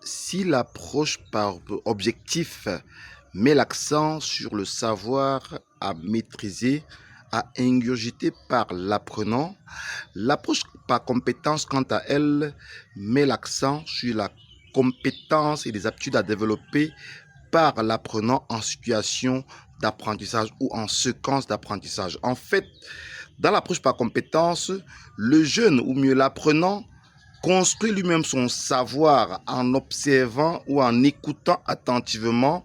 Si l'approche par objectif met l'accent sur le savoir à maîtriser, à ingurgiter par l'apprenant, l'approche par compétence, quant à elle, met l'accent sur la compétence et les aptitudes à développer par l'apprenant en situation d'apprentissage ou en séquence d'apprentissage. En fait, dans l'approche par compétence, le jeune ou mieux l'apprenant construit lui-même son savoir en observant ou en écoutant attentivement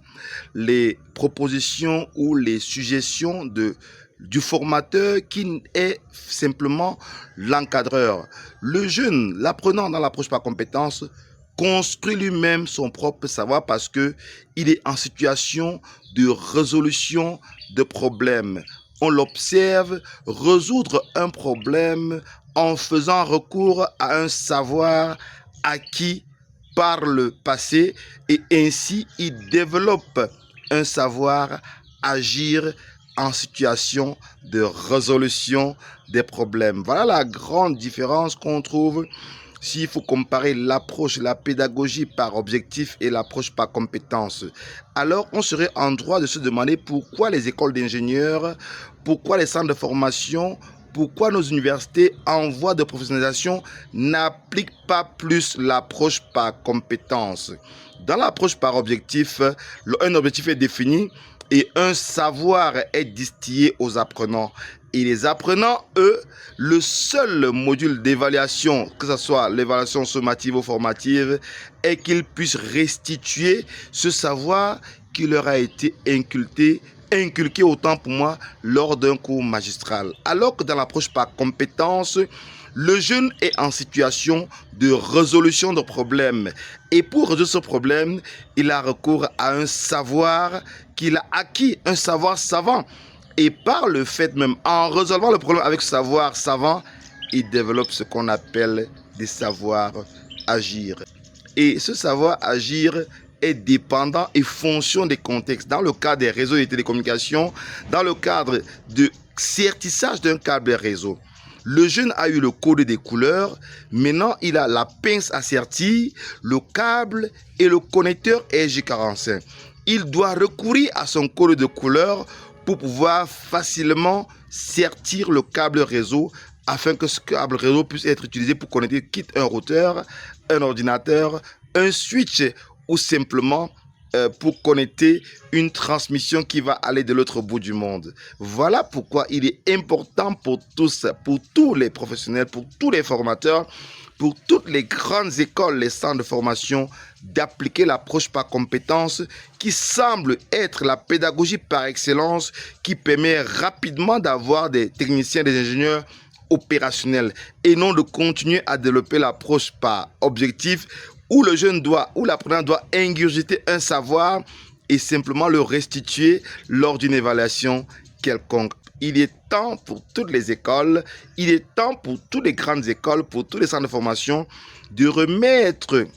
les propositions ou les suggestions du formateur qui est simplement l'encadreur. Le jeune, l'apprenant dans l'approche par compétence, construit lui-même son propre savoir parce que il est en situation de résolution de problèmes. On l'observe résoudre un problème en faisant recours à un savoir acquis par le passé et ainsi il développe un savoir agir en situation de résolution des problèmes. Voilà la grande différence qu'on trouve s'il faut comparer l'approche, la pédagogie par objectif et l'approche par compétence. Alors on serait en droit de se demander pourquoi les écoles d'ingénieurs, pourquoi les centres de formation, pourquoi nos universités en voie de professionnalisation n'appliquent pas plus l'approche par compétence. Dans l'approche par objectif, un objectif est défini et un savoir est distillé aux apprenants. Et les apprenants, eux, le seul module d'évaluation, que ce soit l'évaluation sommative ou formative, est qu'ils puissent restituer ce savoir qui leur a été inculqué autant pour moi lors d'un cours magistral. Alors que dans l'approche par compétence, le jeune est en situation de résolution de problèmes. Et pour résoudre ce problème, il a recours à un savoir qu'il a acquis, un savoir savant. Et par le fait même, en résolvant le problème avec ce savoir savant, il développe ce qu'on appelle des savoirs agir. Et ce savoir agir est dépendant et fonction des contextes. Dans le cadre des réseaux de télécommunications, dans le cadre de sertissage d'un câble réseau, le jeune a eu le code des couleurs, maintenant il a la pince à sertir, le câble et le connecteur RJ45. Il doit recourir à son code de couleurs pour pouvoir facilement sertir le câble réseau afin que ce câble réseau puisse être utilisé pour connecter quitte un routeur, un ordinateur, un switch ou simplement pour connecter une transmission qui va aller de l'autre bout du monde. Voilà pourquoi il est important pour tous les professionnels, pour tous les formateurs, pour toutes les grandes écoles, les centres de formation, d'appliquer l'approche par compétence qui semble être la pédagogie par excellence qui permet rapidement d'avoir des techniciens, des ingénieurs opérationnels et non de continuer à développer l'approche par objectif où le jeune où l'apprenant doit ingurgiter un savoir et simplement le restituer lors d'une évaluation quelconque. Il est temps pour toutes les écoles, il est temps pour toutes les grandes écoles, pour tous les centres de formation de remettre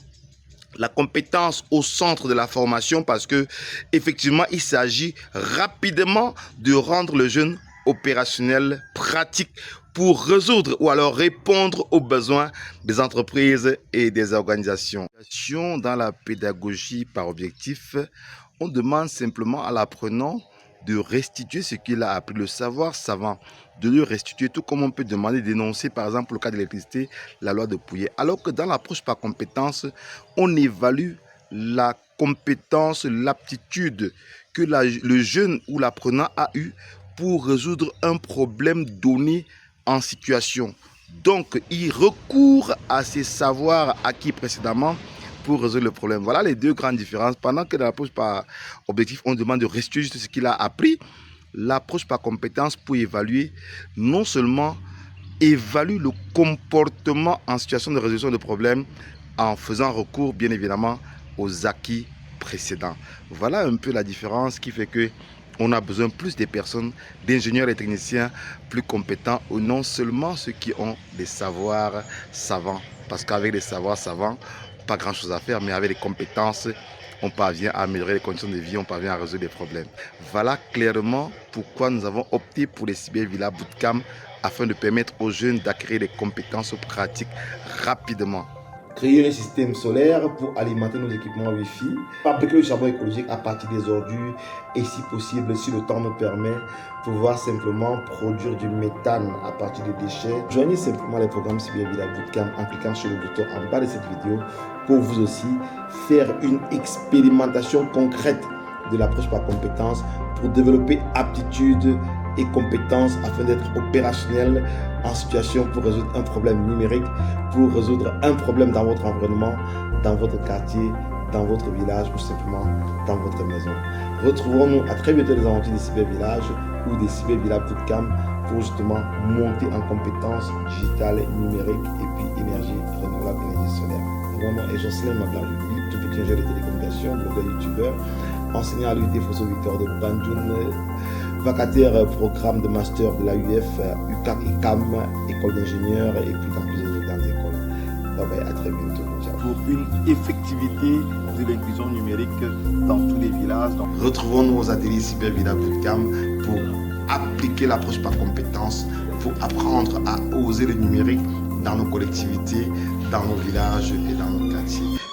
la compétence au centre de la formation parce que effectivement il s'agit rapidement de rendre le jeune opérationnel, pratique pour résoudre ou alors répondre aux besoins des entreprises et des organisations. Dans la pédagogie par objectif, on demande simplement à l'apprenant de restituer ce qu'il a appris, le savoir savant, de le restituer, tout comme on peut demander d'énoncer, par exemple, pour le cas de l'électricité, la loi de Pouillet. Alors que dans l'approche par compétence, on évalue la compétence, l'aptitude que le jeune ou l'apprenant a eu pour résoudre un problème donné en situation. Donc, il recourt à ses savoirs acquis précédemment pour résoudre le problème. Voilà les deux grandes différences. Pendant que dans l'approche par objectif, on demande de restituer juste ce qu'il a appris, l'approche par compétence pour évaluer, non seulement évalue le comportement en situation de résolution de problème en faisant recours, bien évidemment, aux acquis précédents. Voilà un peu la différence qui fait que on a besoin plus des personnes, d'ingénieurs et techniciens plus compétents, ou non seulement ceux qui ont des savoirs savants. Parce qu'avec des savoirs savants, pas grand chose à faire, mais avec les compétences, on parvient à améliorer les conditions de vie, on parvient à résoudre des problèmes. Voilà clairement pourquoi nous avons opté pour les Cybervilla Bootcamp afin de permettre aux jeunes d'acquérir des compétences pratiques rapidement. créer un système solaire pour alimenter nos équipements Wi-Fi, fabriquer le charbon écologique à partir des ordures et si possible, si le temps nous permet, pouvoir simplement produire du méthane à partir des déchets. Joignez simplement les programmes Cybervillage Bootcamp en cliquant sur le bouton en bas de cette vidéo pour vous aussi faire une expérimentation concrète de l'approche par compétences pour développer aptitudes et compétences afin d'être opérationnel en situation pour résoudre un problème numérique, pour résoudre un problème dans votre environnement, dans votre quartier, dans votre village ou simplement dans votre maison. Retrouvons-nous à très bientôt des aventures des cybervillages ou des cybervillages bootcamp pour justement monter en compétences digitales, numériques et puis énergie renouvelable, énergie solaire. Mon nom est Jocelyn Maglajouli, tout petit ingénieur de télécommunications, blogueur youtubeur, enseignant à l'unité Fosso Victor de Banjul, vacataire programme de master de la UF, UCAC et CAM, école d'ingénieurs et puis dans plusieurs grandes écoles. Bye bye, à très bientôt. Ciao. Pour une effectivité de l'inclusion numérique dans tous les villages. Retrouvons-nous aux ateliers Cybervillage Bootcamp pour appliquer l'approche par compétences, pour apprendre à oser le numérique dans nos collectivités, dans nos villages et dans nos quartiers.